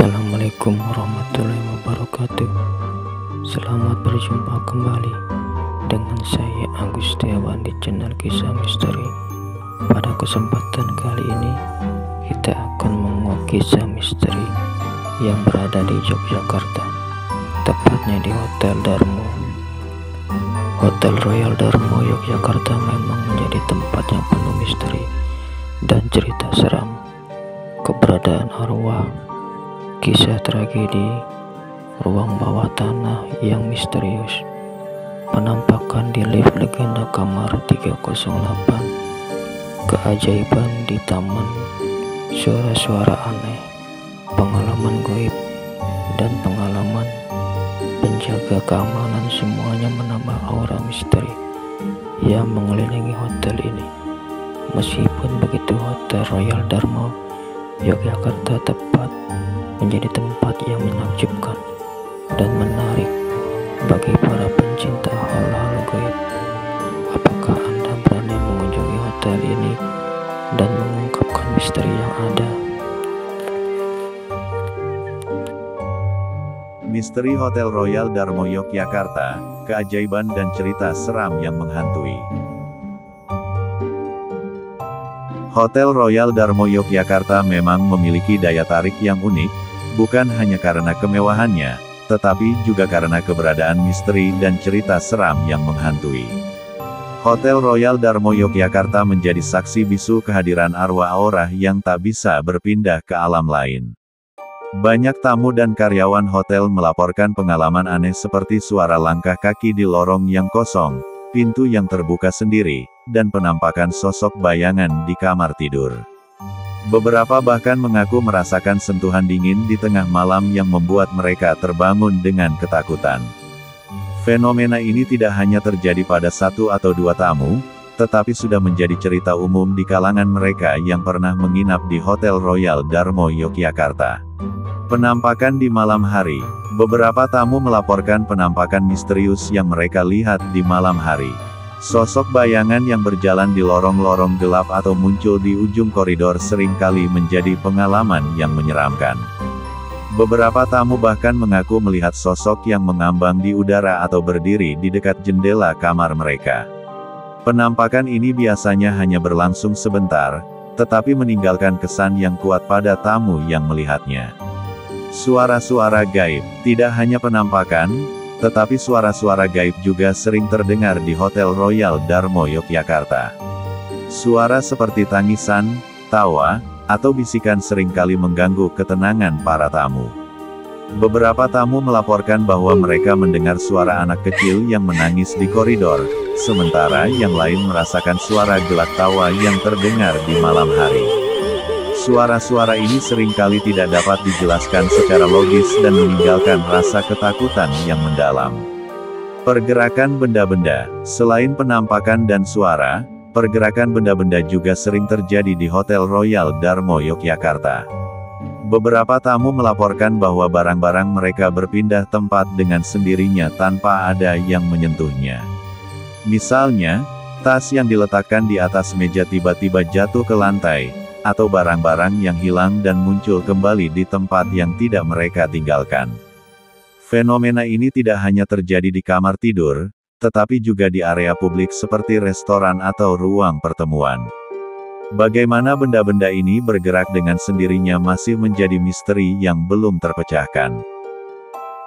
Assalamualaikum warahmatullahi wabarakatuh. Selamat berjumpa kembali dengan saya Agus Setiawan di channel Kisah Misteri. Pada kesempatan kali ini kita akan menguak kisah misteri yang berada di Yogyakarta, tepatnya di Hotel Darmo. Hotel Royal Darmo Yogyakarta memang menjadi tempat yang penuh misteri dan cerita seram. Keberadaan arwah, kisah tragedi, ruang bawah tanah yang misterius, penampakan di lift legenda kamar 308, keajaiban di taman, suara-suara aneh, pengalaman goib, dan pengalaman penjaga keamanan, semuanya menambah aura misteri yang mengelilingi hotel ini. Meskipun begitu, Hotel Royal Darmo Yogyakarta tepat menjadi tempat yang menakjubkan dan menarik bagi para pencinta hal-hal gaib. Apakah Anda berani mengunjungi hotel ini dan mengungkapkan misteri yang ada? Misteri Hotel Royal Darmo Yogyakarta, keajaiban dan cerita seram yang menghantui. Hotel Royal Darmo Yogyakarta memang memiliki daya tarik yang unik, bukan hanya karena kemewahannya, tetapi juga karena keberadaan misteri dan cerita seram yang menghantui. Hotel Royal Darmo Yogyakarta menjadi saksi bisu kehadiran arwah aura yang tak bisa berpindah ke alam lain. Banyak tamu dan karyawan hotel melaporkan pengalaman aneh seperti suara langkah kaki di lorong yang kosong, pintu yang terbuka sendiri, dan penampakan sosok bayangan di kamar tidur. Beberapa bahkan mengaku merasakan sentuhan dingin di tengah malam yang membuat mereka terbangun dengan ketakutan. Fenomena ini tidak hanya terjadi pada satu atau dua tamu, tetapi sudah menjadi cerita umum di kalangan mereka yang pernah menginap di Hotel Royal Darmo Yogyakarta. Penampakan di malam hari. Beberapa tamu melaporkan penampakan misterius yang mereka lihat di malam hari. Sosok bayangan yang berjalan di lorong-lorong gelap atau muncul di ujung koridor seringkali menjadi pengalaman yang menyeramkan. Beberapa tamu bahkan mengaku melihat sosok yang mengambang di udara atau berdiri di dekat jendela kamar mereka. Penampakan ini biasanya hanya berlangsung sebentar, tetapi meninggalkan kesan yang kuat pada tamu yang melihatnya. Suara-suara gaib. Tidak hanya penampakan, tetapi suara-suara gaib juga sering terdengar di Hotel Royal Darmo Yogyakarta. Suara seperti tangisan, tawa, atau bisikan seringkali mengganggu ketenangan para tamu. Beberapa tamu melaporkan bahwa mereka mendengar suara anak kecil yang menangis di koridor, sementara yang lain merasakan suara gelak tawa yang terdengar di malam hari. Suara-suara ini seringkali tidak dapat dijelaskan secara logis dan meninggalkan rasa ketakutan yang mendalam. Pergerakan benda-benda. Selain penampakan dan suara, pergerakan benda-benda juga sering terjadi di Hotel Royal Darmo Yogyakarta. Beberapa tamu melaporkan bahwa barang-barang mereka berpindah tempat dengan sendirinya tanpa ada yang menyentuhnya. Misalnya, tas yang diletakkan di atas meja tiba-tiba jatuh ke lantai, atau barang-barang yang hilang dan muncul kembali di tempat yang tidak mereka tinggalkan. Fenomena ini tidak hanya terjadi di kamar tidur, tetapi juga di area publik seperti restoran atau ruang pertemuan. Bagaimana benda-benda ini bergerak dengan sendirinya masih menjadi misteri yang belum terpecahkan.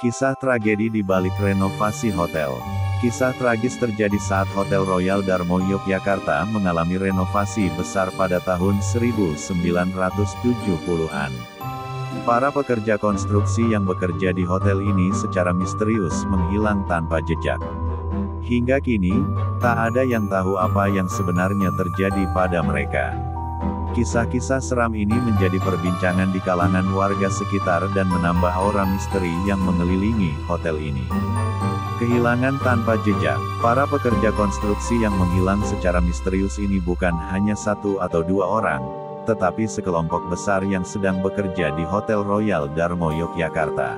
Kisah tragedi di balik renovasi hotel. Kisah tragis terjadi saat Hotel Royal Darmo Yogyakarta mengalami renovasi besar pada tahun 1970-an. Para pekerja konstruksi yang bekerja di hotel ini secara misterius menghilang tanpa jejak. Hingga kini, tak ada yang tahu apa yang sebenarnya terjadi pada mereka. Kisah-kisah seram ini menjadi perbincangan di kalangan warga sekitar dan menambah aura misteri yang mengelilingi hotel ini. Kehilangan tanpa jejak. Para pekerja konstruksi yang menghilang secara misterius ini bukan hanya satu atau dua orang, tetapi sekelompok besar yang sedang bekerja di Hotel Royal Darmo Yogyakarta.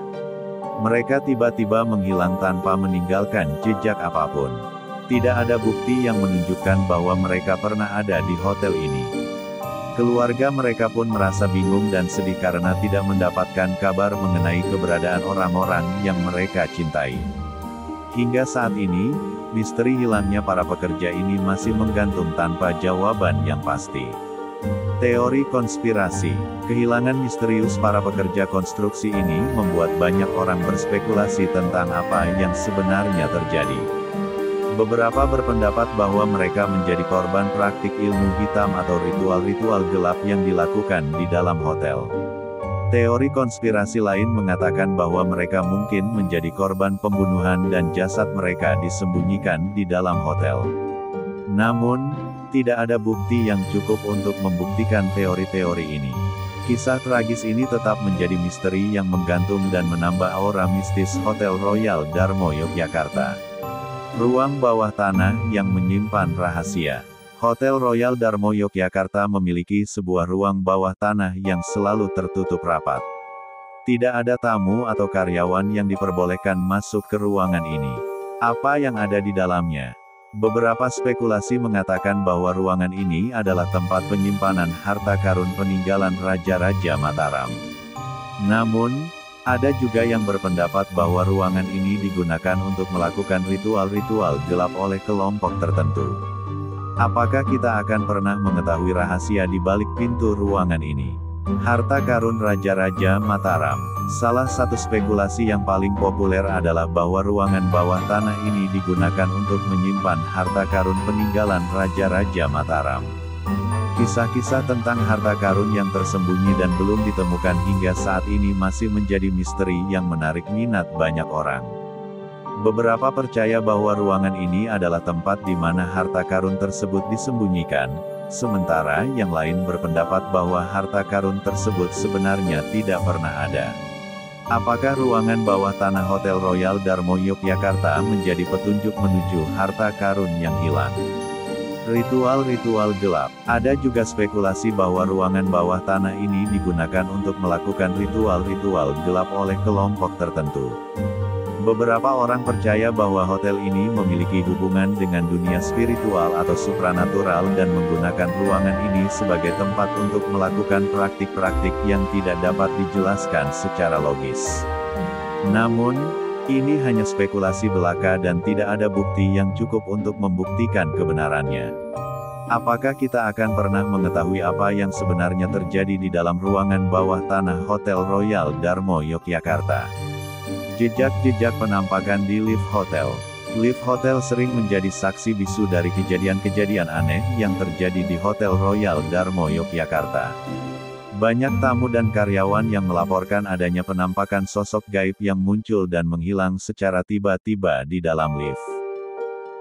Mereka tiba-tiba menghilang tanpa meninggalkan jejak apapun. Tidak ada bukti yang menunjukkan bahwa mereka pernah ada di hotel ini. Keluarga mereka pun merasa bingung dan sedih karena tidak mendapatkan kabar mengenai keberadaan orang-orang yang mereka cintai. Hingga saat ini, misteri hilangnya para pekerja ini masih menggantung tanpa jawaban yang pasti. Teori konspirasi, kehilangan misterius para pekerja konstruksi ini membuat banyak orang berspekulasi tentang apa yang sebenarnya terjadi. Beberapa berpendapat bahwa mereka menjadi korban praktik ilmu hitam atau ritual-ritual gelap yang dilakukan di dalam hotel. Teori konspirasi lain mengatakan bahwa mereka mungkin menjadi korban pembunuhan dan jasad mereka disembunyikan di dalam hotel. Namun, tidak ada bukti yang cukup untuk membuktikan teori-teori ini. Kisah tragis ini tetap menjadi misteri yang menggantung dan menambah aura mistis Hotel Royal Darmo Yogyakarta. Ruang bawah tanah yang menyimpan rahasia. Hotel Royal Darmo Yogyakarta memiliki sebuah ruang bawah tanah yang selalu tertutup rapat. Tidak ada tamu atau karyawan yang diperbolehkan masuk ke ruangan ini. Apa yang ada di dalamnya? Beberapa spekulasi mengatakan bahwa ruangan ini adalah tempat penyimpanan harta karun peninggalan Raja-Raja Mataram. Namun, ada juga yang berpendapat bahwa ruangan ini digunakan untuk melakukan ritual-ritual gelap oleh kelompok tertentu. Apakah kita akan pernah mengetahui rahasia di balik pintu ruangan ini? Harta karun Raja-Raja Mataram. Salah satu spekulasi yang paling populer adalah bahwa ruangan bawah tanah ini digunakan untuk menyimpan harta karun peninggalan Raja-Raja Mataram. Kisah-kisah tentang harta karun yang tersembunyi dan belum ditemukan hingga saat ini masih menjadi misteri yang menarik minat banyak orang. Beberapa percaya bahwa ruangan ini adalah tempat di mana harta karun tersebut disembunyikan, sementara yang lain berpendapat bahwa harta karun tersebut sebenarnya tidak pernah ada. Apakah ruangan bawah tanah Hotel Royal Darmo Yogyakarta menjadi petunjuk menuju harta karun yang hilang? Ritual-ritual gelap. Ada juga spekulasi bahwa ruangan bawah tanah ini digunakan untuk melakukan ritual-ritual gelap oleh kelompok tertentu. Beberapa orang percaya bahwa hotel ini memiliki hubungan dengan dunia spiritual atau supranatural dan menggunakan ruangan ini sebagai tempat untuk melakukan praktik-praktik yang tidak dapat dijelaskan secara logis. Namun, ini hanya spekulasi belaka dan tidak ada bukti yang cukup untuk membuktikan kebenarannya. Apakah kita akan pernah mengetahui apa yang sebenarnya terjadi di dalam ruangan bawah tanah Hotel Royal Darmo Yogyakarta? Jejak-jejak penampakan di lift hotel. Lift hotel sering menjadi saksi bisu dari kejadian-kejadian aneh yang terjadi di Hotel Royal Darmo Yogyakarta. Banyak tamu dan karyawan yang melaporkan adanya penampakan sosok gaib yang muncul dan menghilang secara tiba-tiba di dalam lift.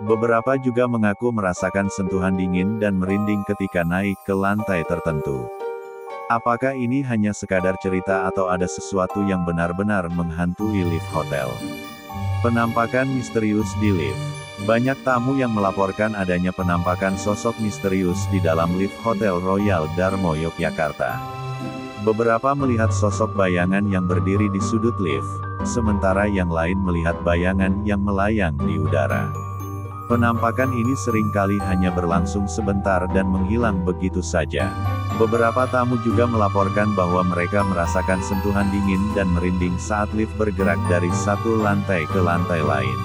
Beberapa juga mengaku merasakan sentuhan dingin dan merinding ketika naik ke lantai tertentu. Apakah ini hanya sekadar cerita atau ada sesuatu yang benar-benar menghantui lift hotel? Penampakan misterius di lift. Banyak tamu yang melaporkan adanya penampakan sosok misterius di dalam lift Hotel Royal Darmo Yogyakarta. Beberapa melihat sosok bayangan yang berdiri di sudut lift, sementara yang lain melihat bayangan yang melayang di udara. Penampakan ini seringkali hanya berlangsung sebentar dan menghilang begitu saja. Beberapa tamu juga melaporkan bahwa mereka merasakan sentuhan dingin dan merinding saat lift bergerak dari satu lantai ke lantai lain.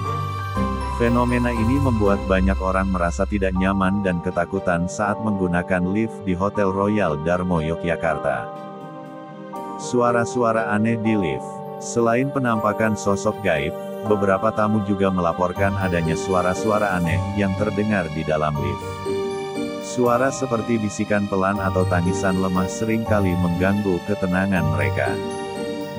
Fenomena ini membuat banyak orang merasa tidak nyaman dan ketakutan saat menggunakan lift di Hotel Royal Darmo Yogyakarta. Suara-suara aneh di lift. Selain penampakan sosok gaib, beberapa tamu juga melaporkan adanya suara-suara aneh yang terdengar di dalam lift. Suara seperti bisikan pelan atau tangisan lemah seringkali mengganggu ketenangan mereka.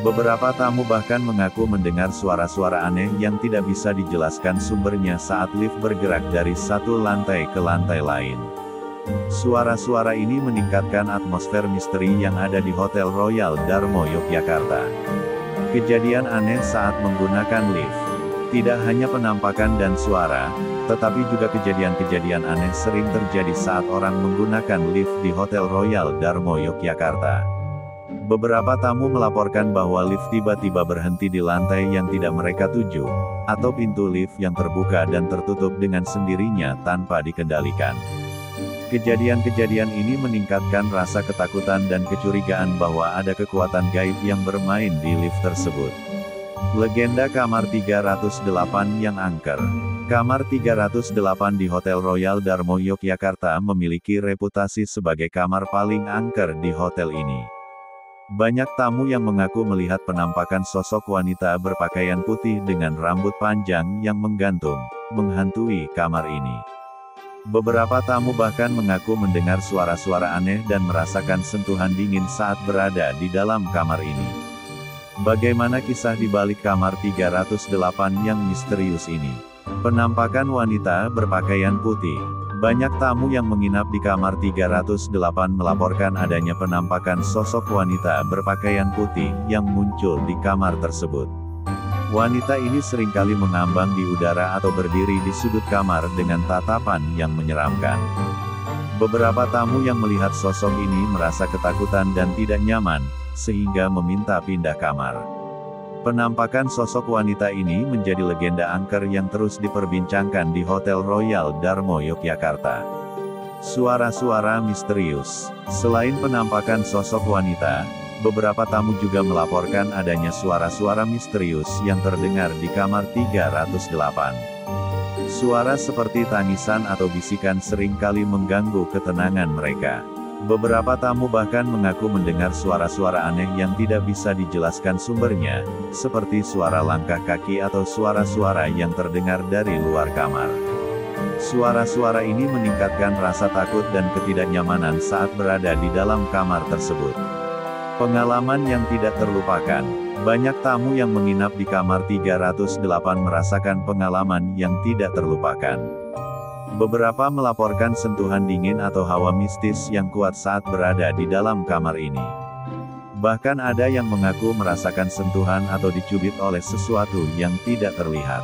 Beberapa tamu bahkan mengaku mendengar suara-suara aneh yang tidak bisa dijelaskan sumbernya saat lift bergerak dari satu lantai ke lantai lain. Suara-suara ini meningkatkan atmosfer misteri yang ada di Hotel Royal Darmo Yogyakarta. Kejadian aneh saat menggunakan lift. Tidak hanya penampakan dan suara, tetapi juga kejadian-kejadian aneh sering terjadi saat orang menggunakan lift di Hotel Royal Darmo Yogyakarta. Beberapa tamu melaporkan bahwa lift tiba-tiba berhenti di lantai yang tidak mereka tuju, atau pintu lift yang terbuka dan tertutup dengan sendirinya tanpa dikendalikan. Kejadian-kejadian ini meningkatkan rasa ketakutan dan kecurigaan bahwa ada kekuatan gaib yang bermain di lift tersebut. Legenda kamar 308 yang angker. Kamar 308 di Hotel Royal Darmo Yogyakarta memiliki reputasi sebagai kamar paling angker di hotel ini. Banyak tamu yang mengaku melihat penampakan sosok wanita berpakaian putih dengan rambut panjang yang menggantung, menghantui kamar ini. Beberapa tamu bahkan mengaku mendengar suara-suara aneh dan merasakan sentuhan dingin saat berada di dalam kamar ini. Bagaimana kisah di balik kamar 308 yang misterius ini? Penampakan wanita berpakaian putih. Banyak tamu yang menginap di kamar 308 melaporkan adanya penampakan sosok wanita berpakaian putih yang muncul di kamar tersebut. Wanita ini seringkali mengambang di udara atau berdiri di sudut kamar dengan tatapan yang menyeramkan. Beberapa tamu yang melihat sosok ini merasa ketakutan dan tidak nyaman, sehingga meminta pindah kamar. Penampakan sosok wanita ini menjadi legenda angker yang terus diperbincangkan di Hotel Royal Darmo Yogyakarta. Suara-suara misterius. Selain penampakan sosok wanita, beberapa tamu juga melaporkan adanya suara-suara misterius yang terdengar di kamar 308. Suara seperti tangisan atau bisikan seringkali mengganggu ketenangan mereka. Beberapa tamu bahkan mengaku mendengar suara-suara aneh yang tidak bisa dijelaskan sumbernya, seperti suara langkah kaki atau suara-suara yang terdengar dari luar kamar. Suara-suara ini meningkatkan rasa takut dan ketidaknyamanan saat berada di dalam kamar tersebut. Pengalaman yang tidak terlupakan. Banyak tamu yang menginap di kamar 308 merasakan pengalaman yang tidak terlupakan. Beberapa melaporkan sentuhan dingin atau hawa mistis yang kuat saat berada di dalam kamar ini. Bahkan ada yang mengaku merasakan sentuhan atau dicubit oleh sesuatu yang tidak terlihat.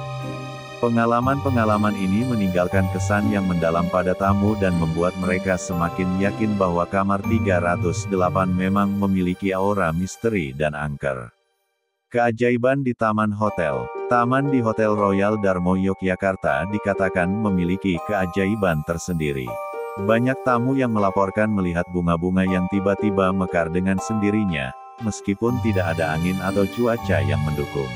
Pengalaman-pengalaman ini meninggalkan kesan yang mendalam pada tamu dan membuat mereka semakin yakin bahwa kamar 308 memang memiliki aura misteri dan angker. Keajaiban di Taman Hotel. Taman di Hotel Royal Darmo Yogyakarta dikatakan memiliki keajaiban tersendiri. Banyak tamu yang melaporkan melihat bunga-bunga yang tiba-tiba mekar dengan sendirinya, meskipun tidak ada angin atau cuaca yang mendukung.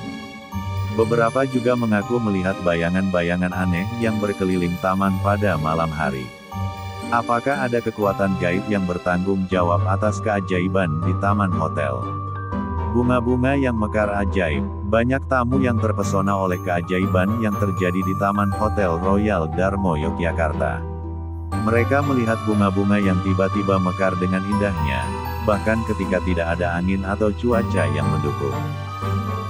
Beberapa juga mengaku melihat bayangan-bayangan aneh yang berkeliling taman pada malam hari. Apakah ada kekuatan gaib yang bertanggung jawab atas keajaiban di Taman Hotel? Bunga-bunga yang mekar ajaib. Banyak tamu yang terpesona oleh keajaiban yang terjadi di Taman Hotel Royal Darmo Yogyakarta. Mereka melihat bunga-bunga yang tiba-tiba mekar dengan indahnya, bahkan ketika tidak ada angin atau cuaca yang mendukung.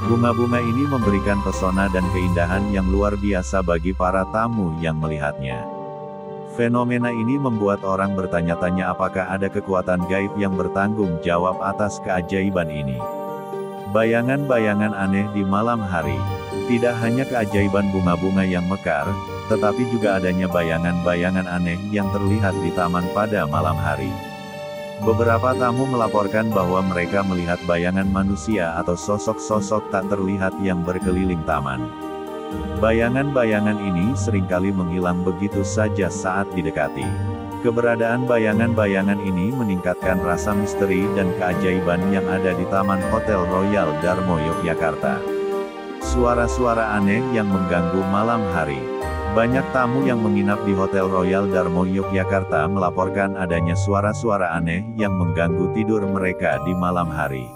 Bunga-bunga ini memberikan pesona dan keindahan yang luar biasa bagi para tamu yang melihatnya. Fenomena ini membuat orang bertanya-tanya apakah ada kekuatan gaib yang bertanggung jawab atas keajaiban ini. Bayangan-bayangan aneh di malam hari. Tidak hanya keajaiban bunga-bunga yang mekar, tetapi juga adanya bayangan-bayangan aneh yang terlihat di taman pada malam hari. Beberapa tamu melaporkan bahwa mereka melihat bayangan manusia atau sosok-sosok tak terlihat yang berkeliling taman. Bayangan-bayangan ini seringkali menghilang begitu saja saat didekati. Keberadaan bayangan-bayangan ini meningkatkan rasa misteri dan keajaiban yang ada di Taman Hotel Royal Darmo Yogyakarta. Suara-suara aneh yang mengganggu malam hari. Banyak tamu yang menginap di Hotel Royal Darmo Yogyakarta melaporkan adanya suara-suara aneh yang mengganggu tidur mereka di malam hari.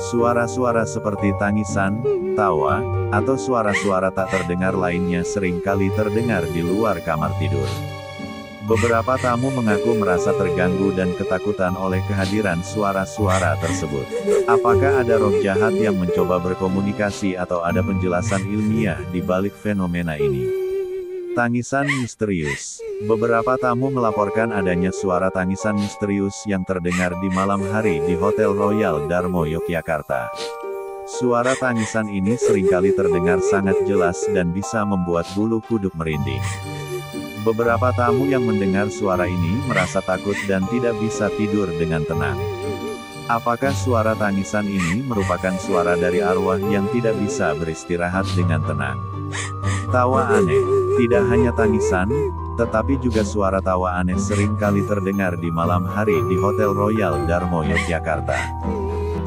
Suara-suara seperti tangisan, tawa, atau suara-suara tak terdengar lainnya seringkali terdengar di luar kamar tidur. Beberapa tamu mengaku merasa terganggu dan ketakutan oleh kehadiran suara-suara tersebut. Apakah ada roh jahat yang mencoba berkomunikasi atau ada penjelasan ilmiah di balik fenomena ini? Tangisan misterius. Beberapa tamu melaporkan adanya suara tangisan misterius yang terdengar di malam hari di Hotel Royal Darmo Yogyakarta. Suara tangisan ini seringkali terdengar sangat jelas dan bisa membuat bulu kuduk merinding. Beberapa tamu yang mendengar suara ini merasa takut dan tidak bisa tidur dengan tenang. Apakah suara tangisan ini merupakan suara dari arwah yang tidak bisa beristirahat dengan tenang? Tawa aneh. Tidak hanya tangisan, Tetapi juga suara tawa aneh sering kali terdengar di malam hari di Hotel Royal Darmo Yogyakarta.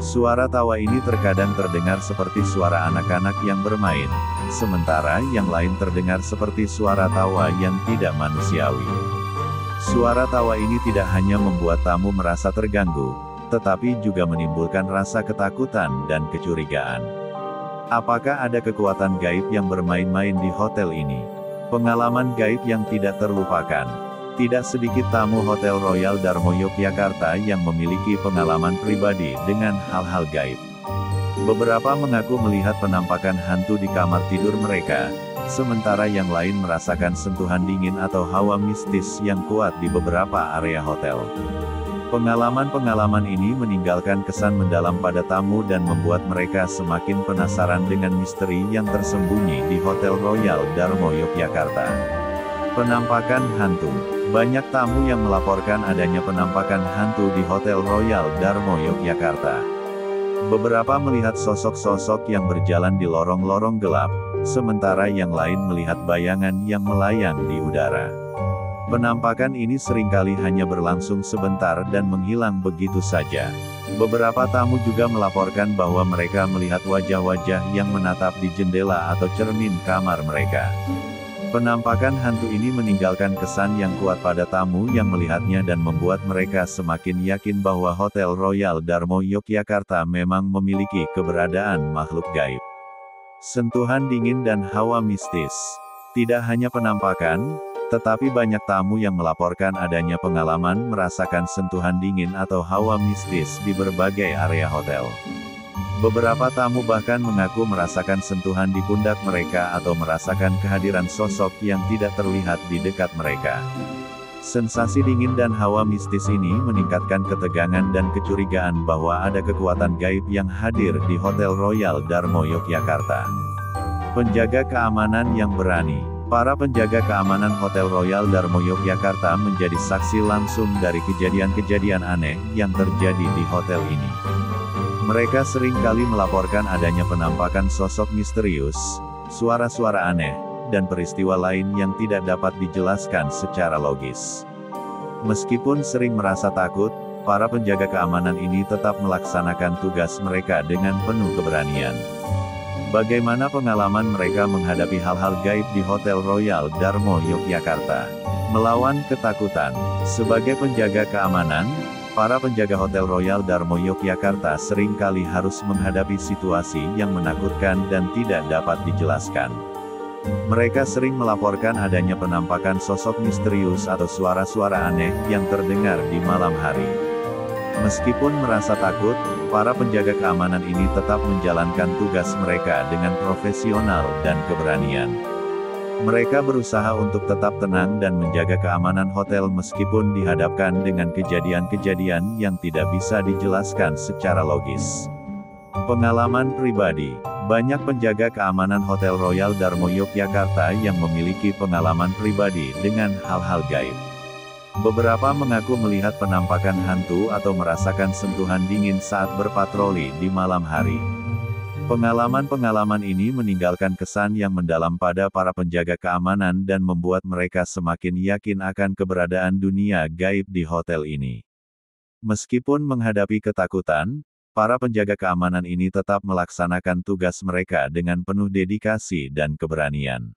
Suara tawa ini terkadang terdengar seperti suara anak-anak yang bermain, sementara yang lain terdengar seperti suara tawa yang tidak manusiawi. Suara tawa ini tidak hanya membuat tamu merasa terganggu, tetapi juga menimbulkan rasa ketakutan dan kecurigaan. Apakah ada kekuatan gaib yang bermain-main di hotel ini? Pengalaman gaib yang tidak terlupakan. Tidak sedikit tamu Hotel Royal Darmo Yogyakarta yang memiliki pengalaman pribadi dengan hal-hal gaib. Beberapa mengaku melihat penampakan hantu di kamar tidur mereka, sementara yang lain merasakan sentuhan dingin atau hawa mistis yang kuat di beberapa area hotel. Pengalaman-pengalaman ini meninggalkan kesan mendalam pada tamu dan membuat mereka semakin penasaran dengan misteri yang tersembunyi di Hotel Royal Darmo Yogyakarta. Penampakan hantu. Banyak tamu yang melaporkan adanya penampakan hantu di Hotel Royal Darmo Yogyakarta. Beberapa melihat sosok-sosok yang berjalan di lorong-lorong gelap, sementara yang lain melihat bayangan yang melayang di udara. Penampakan ini seringkali hanya berlangsung sebentar dan menghilang begitu saja. Beberapa tamu juga melaporkan bahwa mereka melihat wajah-wajah yang menatap di jendela atau cermin kamar mereka. Penampakan hantu ini meninggalkan kesan yang kuat pada tamu yang melihatnya dan membuat mereka semakin yakin bahwa Hotel Royal Darmo Yogyakarta memang memiliki keberadaan makhluk gaib. Sentuhan dingin dan hawa mistis. Tidak hanya penampakan, tetapi banyak tamu yang melaporkan adanya pengalaman merasakan sentuhan dingin atau hawa mistis di berbagai area hotel. Beberapa tamu bahkan mengaku merasakan sentuhan di pundak mereka atau merasakan kehadiran sosok yang tidak terlihat di dekat mereka. Sensasi dingin dan hawa mistis ini meningkatkan ketegangan dan kecurigaan bahwa ada kekuatan gaib yang hadir di Hotel Royal Darmo Yogyakarta. Penjaga keamanan yang berani. Para penjaga keamanan Hotel Royal Darmo Yogyakarta menjadi saksi langsung dari kejadian-kejadian aneh yang terjadi di hotel ini. Mereka sering kali melaporkan adanya penampakan sosok misterius, suara-suara aneh, dan peristiwa lain yang tidak dapat dijelaskan secara logis. Meskipun sering merasa takut, para penjaga keamanan ini tetap melaksanakan tugas mereka dengan penuh keberanian. Bagaimana pengalaman mereka menghadapi hal-hal gaib di Hotel Royal Darmo Yogyakarta? Melawan ketakutan. Sebagai penjaga keamanan, para penjaga Hotel Royal Darmo Yogyakarta sering kali harus menghadapi situasi yang menakutkan dan tidak dapat dijelaskan. Mereka sering melaporkan adanya penampakan sosok misterius atau suara-suara aneh yang terdengar di malam hari. Meskipun merasa takut, para penjaga keamanan ini tetap menjalankan tugas mereka dengan profesional dan keberanian. Mereka berusaha untuk tetap tenang dan menjaga keamanan hotel meskipun dihadapkan dengan kejadian-kejadian yang tidak bisa dijelaskan secara logis. Pengalaman pribadi. Banyak penjaga keamanan Hotel Royal Darmo Yogyakarta yang memiliki pengalaman pribadi dengan hal-hal gaib. Beberapa mengaku melihat penampakan hantu atau merasakan sentuhan dingin saat berpatroli di malam hari. Pengalaman-pengalaman ini meninggalkan kesan yang mendalam pada para penjaga keamanan dan membuat mereka semakin yakin akan keberadaan dunia gaib di hotel ini. Meskipun menghadapi ketakutan, para penjaga keamanan ini tetap melaksanakan tugas mereka dengan penuh dedikasi dan keberanian.